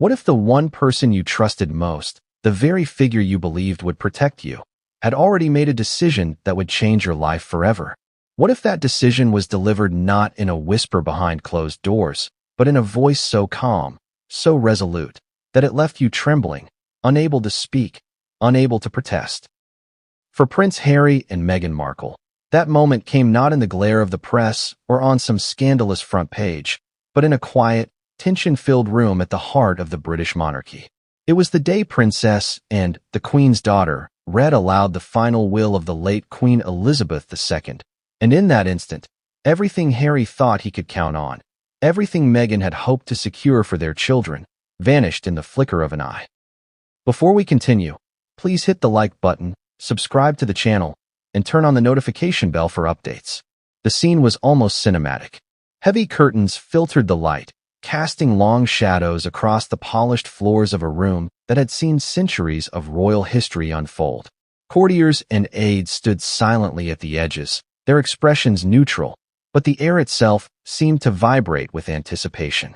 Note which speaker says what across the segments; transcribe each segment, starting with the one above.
Speaker 1: What if the one person you trusted most, the very figure you believed would protect you, had already made a decision that would change your life forever? What if that decision was delivered not in a whisper behind closed doors, but in a voice so calm, so resolute, that it left you trembling, unable to speak, unable to protest? For Prince Harry and Meghan Markle, that moment came not in the glare of the press or on some scandalous front page, but in a quiet, tension-filled room at the heart of the British monarchy. It was the day Princess and the Queen's daughter read aloud the final will of the late Queen Elizabeth II, and in that instant, everything Harry thought he could count on, everything Meghan had hoped to secure for their children, vanished in the flicker of an eye. Before we continue, please hit the like button, subscribe to the channel, and turn on the notification bell for updates. The scene was almost cinematic. Heavy curtains filtered the light, casting long shadows across the polished floors of a room that had seen centuries of royal history unfold. Courtiers and aides stood silently at the edges, their expressions neutral, but the air itself seemed to vibrate with anticipation.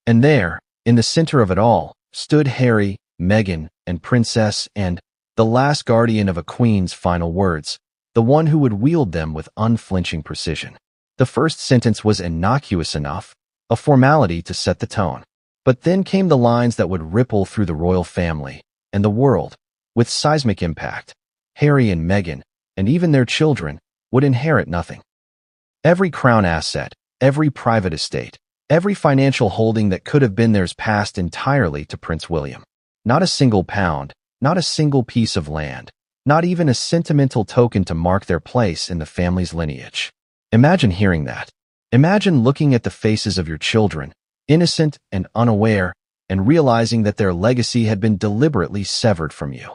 Speaker 1: And there, in the center of it all, stood Harry, Meghan, and Princess and the last guardian of a queen's final words, the one who would wield them with unflinching precision. The first sentence was innocuous enough, a formality to set the tone. But then came the lines that would ripple through the royal family and the world with seismic impact. Harry and Meghan, and even their children, would inherit nothing. Every crown asset, every private estate, every financial holding that could have been theirs passed entirely to Prince William. Not a single pound, not a single piece of land, not even a sentimental token to mark their place in the family's lineage. Imagine hearing that. Imagine looking at the faces of your children, innocent and unaware, and realizing that their legacy had been deliberately severed from you.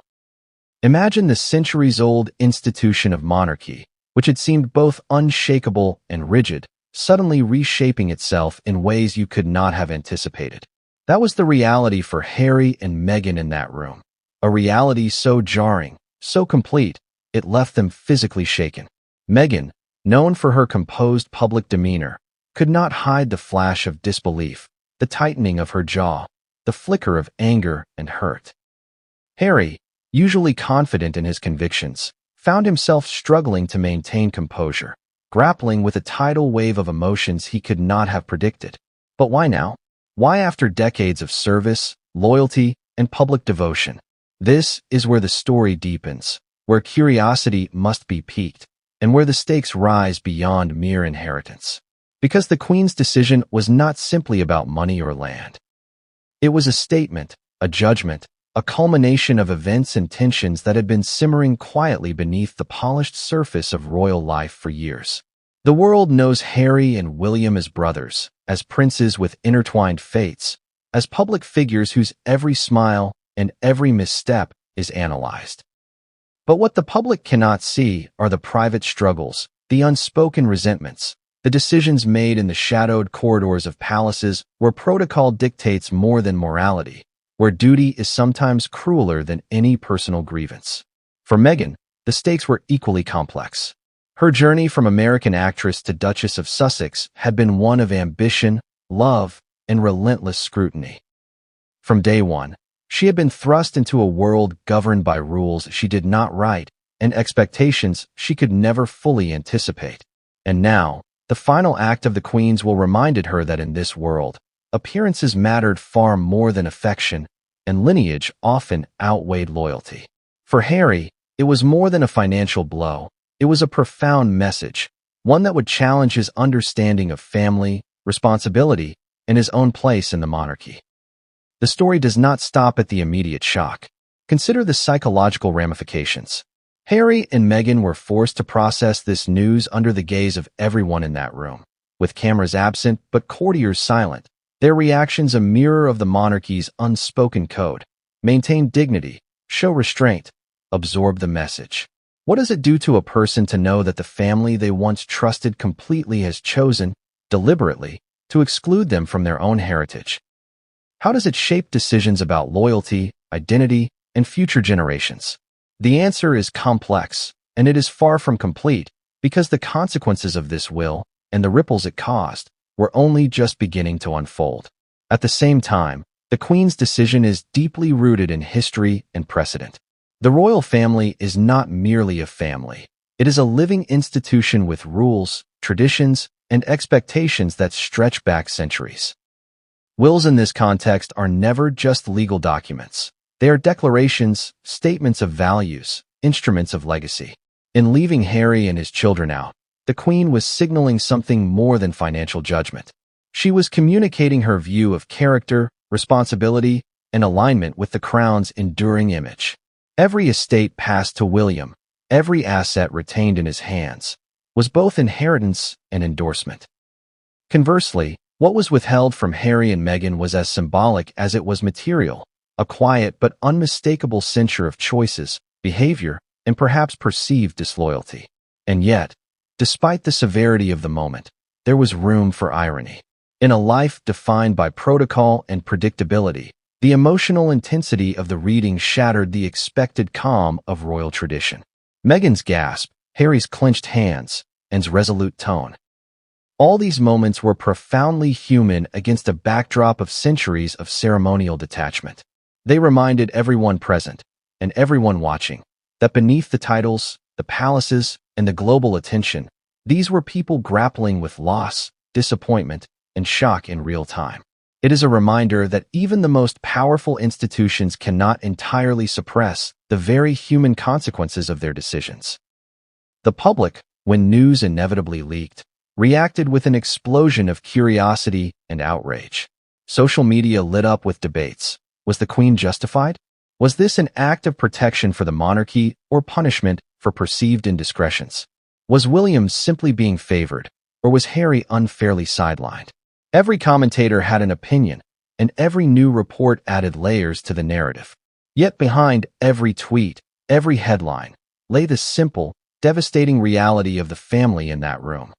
Speaker 1: Imagine the centuries-old institution of monarchy, which had seemed both unshakable and rigid, suddenly reshaping itself in ways you could not have anticipated. That was the reality for Harry and Meghan in that room. A reality so jarring, so complete, it left them physically shaken. Meghan, known for her composed public demeanor, could not hide the flash of disbelief, the tightening of her jaw, the flicker of anger and hurt. Harry, usually confident in his convictions, found himself struggling to maintain composure, grappling with a tidal wave of emotions he could not have predicted. But why now? Why after decades of service, loyalty, and public devotion? This is where the story deepens, where curiosity must be piqued, and where the stakes rise beyond mere inheritance. Because the Queen's decision was not simply about money or land. It was a statement, a judgment, a culmination of events and tensions that had been simmering quietly beneath the polished surface of royal life for years. The world knows Harry and William as brothers, as princes with intertwined fates, as public figures whose every smile and every misstep is analyzed. But what the public cannot see are the private struggles, the unspoken resentments, the decisions made in the shadowed corridors of palaces where protocol dictates more than morality, where duty is sometimes crueler than any personal grievance. For Meghan, the stakes were equally complex. Her journey from American actress to Duchess of Sussex had been one of ambition, love, and relentless scrutiny. From day one, she had been thrust into a world governed by rules she did not write and expectations she could never fully anticipate. And now, the final act of the Queen's will reminded her that in this world, appearances mattered far more than affection, and lineage often outweighed loyalty. For Harry, it was more than a financial blow. It was a profound message, one that would challenge his understanding of family, responsibility, and his own place in the monarchy. The story does not stop at the immediate shock. Consider the psychological ramifications. Harry and Meghan were forced to process this news under the gaze of everyone in that room. With cameras absent but courtiers silent, their reactions a mirror of the monarchy's unspoken code. Maintain dignity, show restraint, absorb the message. What does it do to a person to know that the family they once trusted completely has chosen, deliberately, to exclude them from their own heritage? How does it shape decisions about loyalty, identity, and future generations? The answer is complex, and it is far from complete, because the consequences of this will, and the ripples it caused, were only just beginning to unfold. At the same time, The Queen's decision is deeply rooted in history and precedent. The royal family is not merely a family. It is a living institution with rules, traditions, and expectations that stretch back centuries. Wills in this context are never just legal documents. They are declarations, statements of values, instruments of legacy. In leaving Harry and his children out, the Queen was signaling something more than financial judgment. She was communicating her view of character, responsibility, and alignment with the Crown's enduring image. Every estate passed to William, every asset retained in his hands, was both inheritance and endorsement. Conversely, what was withheld from Harry and Meghan was as symbolic as it was material, a quiet but unmistakable censure of choices, behavior, and perhaps perceived disloyalty. And yet, despite the severity of the moment, there was room for irony. In a life defined by protocol and predictability, the emotional intensity of the reading shattered the expected calm of royal tradition. Meghan's gasp, Harry's clenched hands, and resolute tone. All these moments were profoundly human against a backdrop of centuries of ceremonial detachment. They reminded everyone present, and everyone watching, that beneath the titles, the palaces, and the global attention, these were people grappling with loss, disappointment, and shock in real time. It is a reminder that even the most powerful institutions cannot entirely suppress the very human consequences of their decisions. The public, when news inevitably leaked, reacted with an explosion of curiosity and outrage. Social media lit up with debates. Was the Queen justified? Was this an act of protection for the monarchy or punishment for perceived indiscretions? Was William simply being favored, or was Harry unfairly sidelined? Every commentator had an opinion, and every new report added layers to the narrative. Yet behind every tweet, every headline, lay the simple, devastating reality of the family in that room.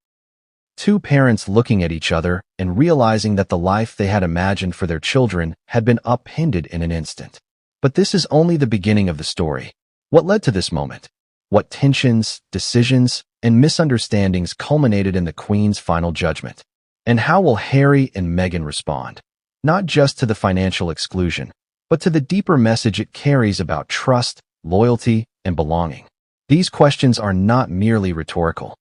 Speaker 1: Two parents looking at each other and realizing that the life they had imagined for their children had been upended in an instant. But this is only the beginning of the story. What led to this moment? What tensions, decisions, and misunderstandings culminated in the Queen's final judgment? And how will Harry and Meghan respond? Not just to the financial exclusion, but to the deeper message it carries about trust, loyalty, and belonging. These questions are not merely rhetorical.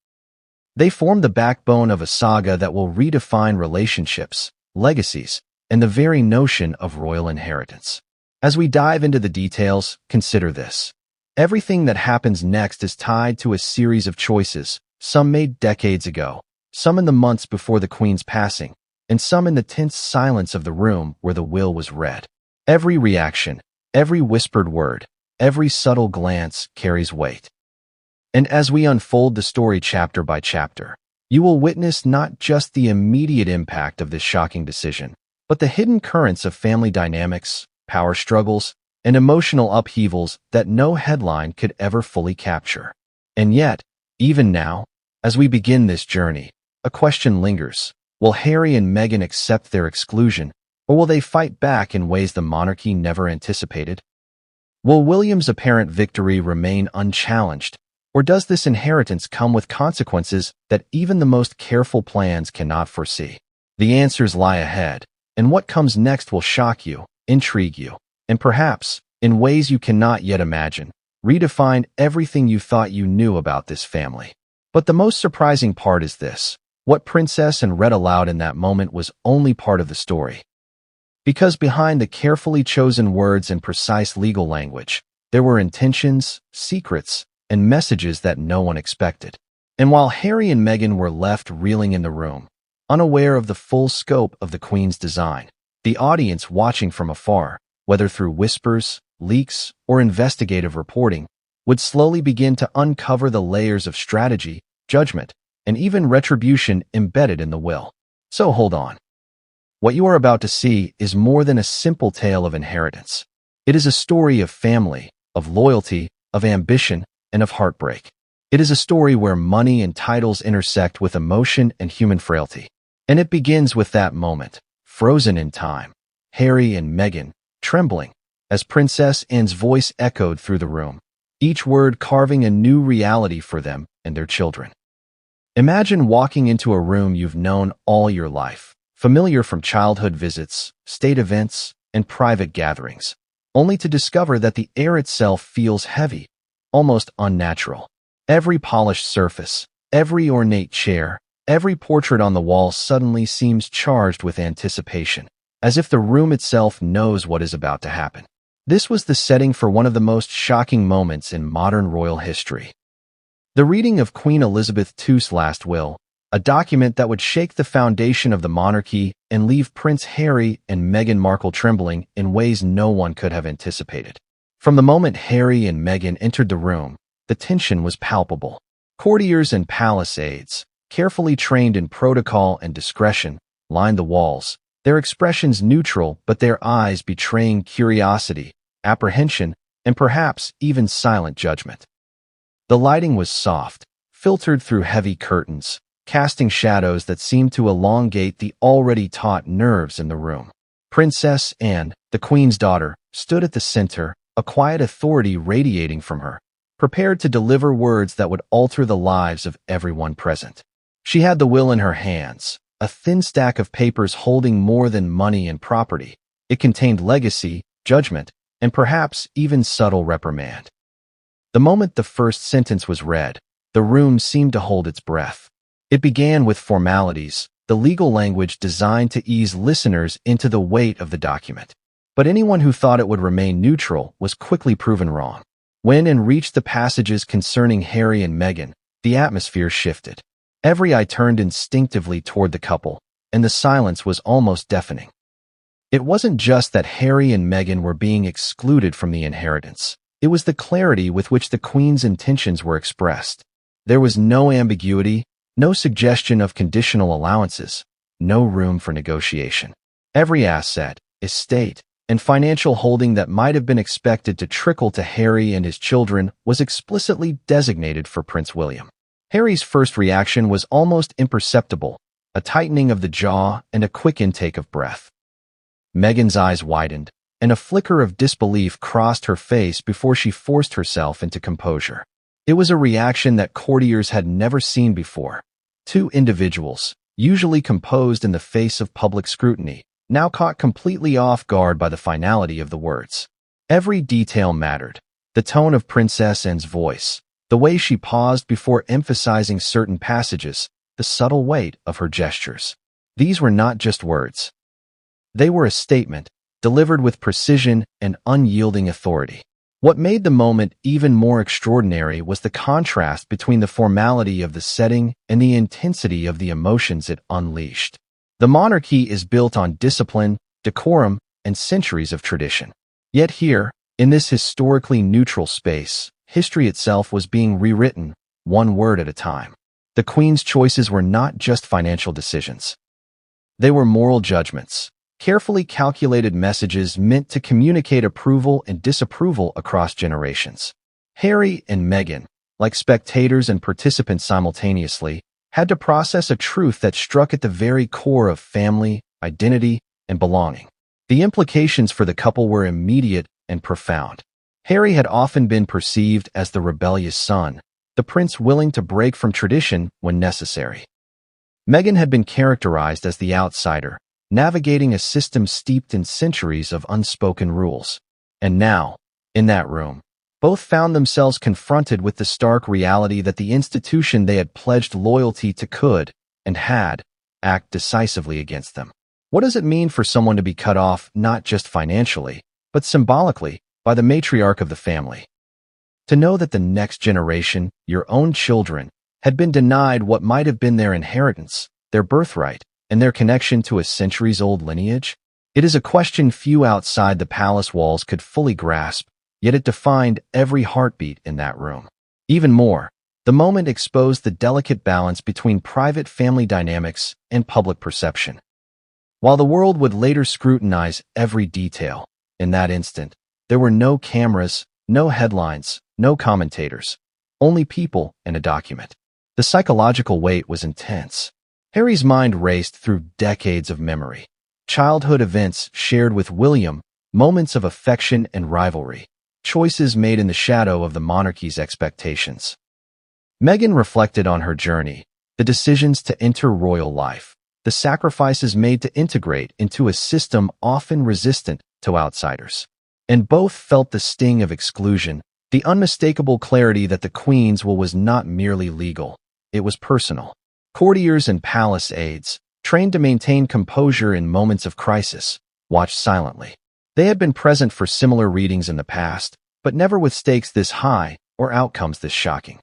Speaker 1: They form the backbone of a saga that will redefine relationships, legacies, and the very notion of royal inheritance. As we dive into the details, consider this. Everything that happens next is tied to a series of choices, some made decades ago, some in the months before the Queen's passing, and some in the tense silence of the room where the will was read. Every reaction, every whispered word, every subtle glance carries weight. And as we unfold the story chapter by chapter, you will witness not just the immediate impact of this shocking decision, but the hidden currents of family dynamics, power struggles, and emotional upheavals that no headline could ever fully capture. And yet, even now, as we begin this journey, a question lingers. Will Harry and Meghan accept their exclusion, or will they fight back in ways the monarchy never anticipated? Will William's apparent victory remain unchallenged, or does this inheritance come with consequences that even the most careful plans cannot foresee? The answers lie ahead, and what comes next will shock you, intrigue you, and perhaps, in ways you cannot yet imagine, redefine everything you thought you knew about this family. But the most surprising part is this. What Princess and read aloud in that moment was only part of the story. Because behind the carefully chosen words and precise legal language, there were intentions, secrets, and messages that no one expected. And while Harry and Meghan were left reeling in the room, unaware of the full scope of the Queen's design, the audience watching from afar, whether through whispers, leaks, or investigative reporting, would slowly begin to uncover the layers of strategy, judgment, and even retribution embedded in the will. So hold on. What you are about to see is more than a simple tale of inheritance. It is a story of family, of loyalty, of ambition, and of heartbreak. It is a story where money and titles intersect with emotion and human frailty. And it begins with that moment, frozen in time. Harry and Meghan, trembling, as Princess Anne's voice echoed through the room, each word carving a new reality for them and their children. Imagine walking into a room you've known all your life, familiar from childhood visits, state events, and private gatherings, only to discover that the air itself feels heavy, almost unnatural. Every polished surface, every ornate chair, every portrait on the wall suddenly seems charged with anticipation, as if the room itself knows what is about to happen. This was the setting for one of the most shocking moments in modern royal history. The reading of Queen Elizabeth II's last will, a document that would shake the foundation of the monarchy and leave Prince Harry and Meghan Markle trembling in ways no one could have anticipated. From the moment Harry and Meghan entered the room, the tension was palpable. Courtiers and palace aides, carefully trained in protocol and discretion, lined the walls, their expressions neutral but their eyes betraying curiosity, apprehension, and perhaps even silent judgment. The lighting was soft, filtered through heavy curtains, casting shadows that seemed to elongate the already taut nerves in the room. Princess Anne, the Queen's daughter, stood at the center, a quiet authority radiating from her, prepared to deliver words that would alter the lives of everyone present. She had the will in her hands, a thin stack of papers holding more than money and property. It contained legacy, judgment, and perhaps even subtle reprimand. The moment the first sentence was read, the room seemed to hold its breath. It began with formalities, the legal language designed to ease listeners into the weight of the document. But anyone who thought it would remain neutral was quickly proven wrong. When Anne reached the passages concerning Harry and Meghan, the atmosphere shifted. Every eye turned instinctively toward the couple, and the silence was almost deafening. It wasn't just that Harry and Meghan were being excluded from the inheritance. It was the clarity with which the Queen's intentions were expressed. There was no ambiguity, no suggestion of conditional allowances, no room for negotiation. Every asset, estate, and financial holding that might have been expected to trickle to Harry and his children was explicitly designated for Prince William. Harry's first reaction was almost imperceptible, a tightening of the jaw and a quick intake of breath. Meghan's eyes widened, and a flicker of disbelief crossed her face before she forced herself into composure. It was a reaction that courtiers had never seen before. Two individuals, usually composed in the face of public scrutiny, now caught completely off guard by the finality of the words. Every detail mattered. The tone of Princess Anne's voice, the way she paused before emphasizing certain passages, the subtle weight of her gestures. These were not just words. They were a statement, delivered with precision and unyielding authority. What made the moment even more extraordinary was the contrast between the formality of the setting and the intensity of the emotions it unleashed. The monarchy is built on discipline, decorum, and centuries of tradition. Yet here, in this historically neutral space, history itself was being rewritten, one word at a time. The Queen's choices were not just financial decisions. They were moral judgments, carefully calculated messages meant to communicate approval and disapproval across generations. Harry and Meghan, like spectators and participants simultaneously, had to process a truth that struck at the very core of family, identity, and belonging. The implications for the couple were immediate and profound. Harry had often been perceived as the rebellious son, the prince willing to break from tradition when necessary. Meghan had been characterized as the outsider, navigating a system steeped in centuries of unspoken rules. And now, in that room, both found themselves confronted with the stark reality that the institution they had pledged loyalty to could, and had, act decisively against them. What does it mean for someone to be cut off not just financially, but symbolically, by the matriarch of the family? To know that the next generation, your own children, had been denied what might have been their inheritance, their birthright, and their connection to a centuries-old lineage? It is a question few outside the palace walls could fully grasp, yet it defined every heartbeat in that room. Even more, the moment exposed the delicate balance between private family dynamics and public perception. While the world would later scrutinize every detail, in that instant, there were no cameras, no headlines, no commentators, only people and a document. The psychological weight was intense. Harry's mind raced through decades of memory. Childhood events shared with William, moments of affection and rivalry, choices made in the shadow of the monarchy's expectations. Meghan reflected on her journey, the decisions to enter royal life, the sacrifices made to integrate into a system often resistant to outsiders. And both felt the sting of exclusion, the unmistakable clarity that the Queen's will was not merely legal, it was personal. Courtiers and palace aides, trained to maintain composure in moments of crisis, watched silently. They had been present for similar readings in the past, but never with stakes this high or outcomes this shocking.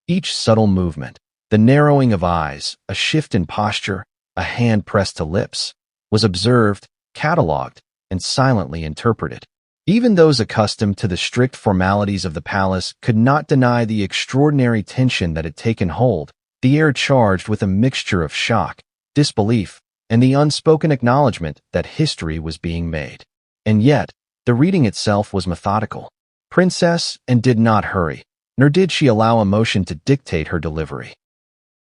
Speaker 1: Each subtle movement, the narrowing of eyes, a shift in posture, a hand pressed to lips, was observed, catalogued, and silently interpreted. Even those accustomed to the strict formalities of the palace could not deny the extraordinary tension that had taken hold, the air charged with a mixture of shock, disbelief, and the unspoken acknowledgement that history was being made. And yet, the reading itself was methodical. Princess and did not hurry, nor did she allow emotion to dictate her delivery.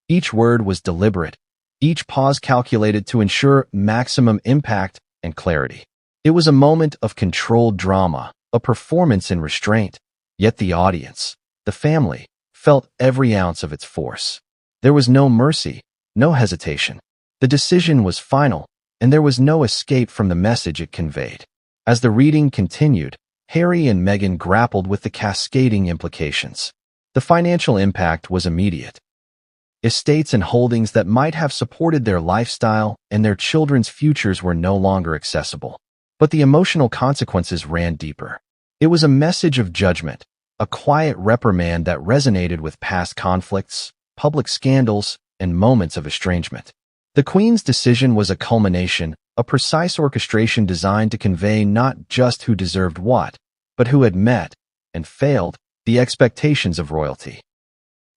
Speaker 1: Each word was deliberate, each pause calculated to ensure maximum impact and clarity. It was a moment of controlled drama, a performance in restraint, yet the audience, the family, felt every ounce of its force. There was no mercy, no hesitation. The decision was final, and there was no escape from the message it conveyed. As the reading continued, Harry and Meghan grappled with the cascading implications. The financial impact was immediate. Estates and holdings that might have supported their lifestyle and their children's futures were no longer accessible. But the emotional consequences ran deeper. It was a message of judgment, a quiet reprimand that resonated with past conflicts, public scandals, and moments of estrangement. The Queen's decision was a culmination, a precise orchestration designed to convey not just who deserved what, but who had met, and failed, the expectations of royalty.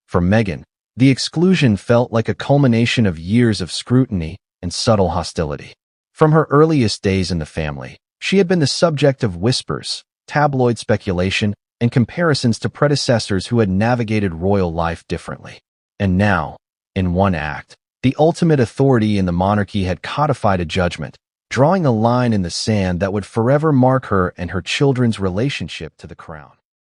Speaker 1: For Meghan, the exclusion felt like a culmination of years of scrutiny and subtle hostility. From her earliest days in the family, she had been the subject of whispers, tabloid speculation, and comparisons to predecessors who had navigated royal life differently. And now, in one act, the ultimate authority in the monarchy had codified a judgment, drawing a line in the sand that would forever mark her and her children's relationship to the crown.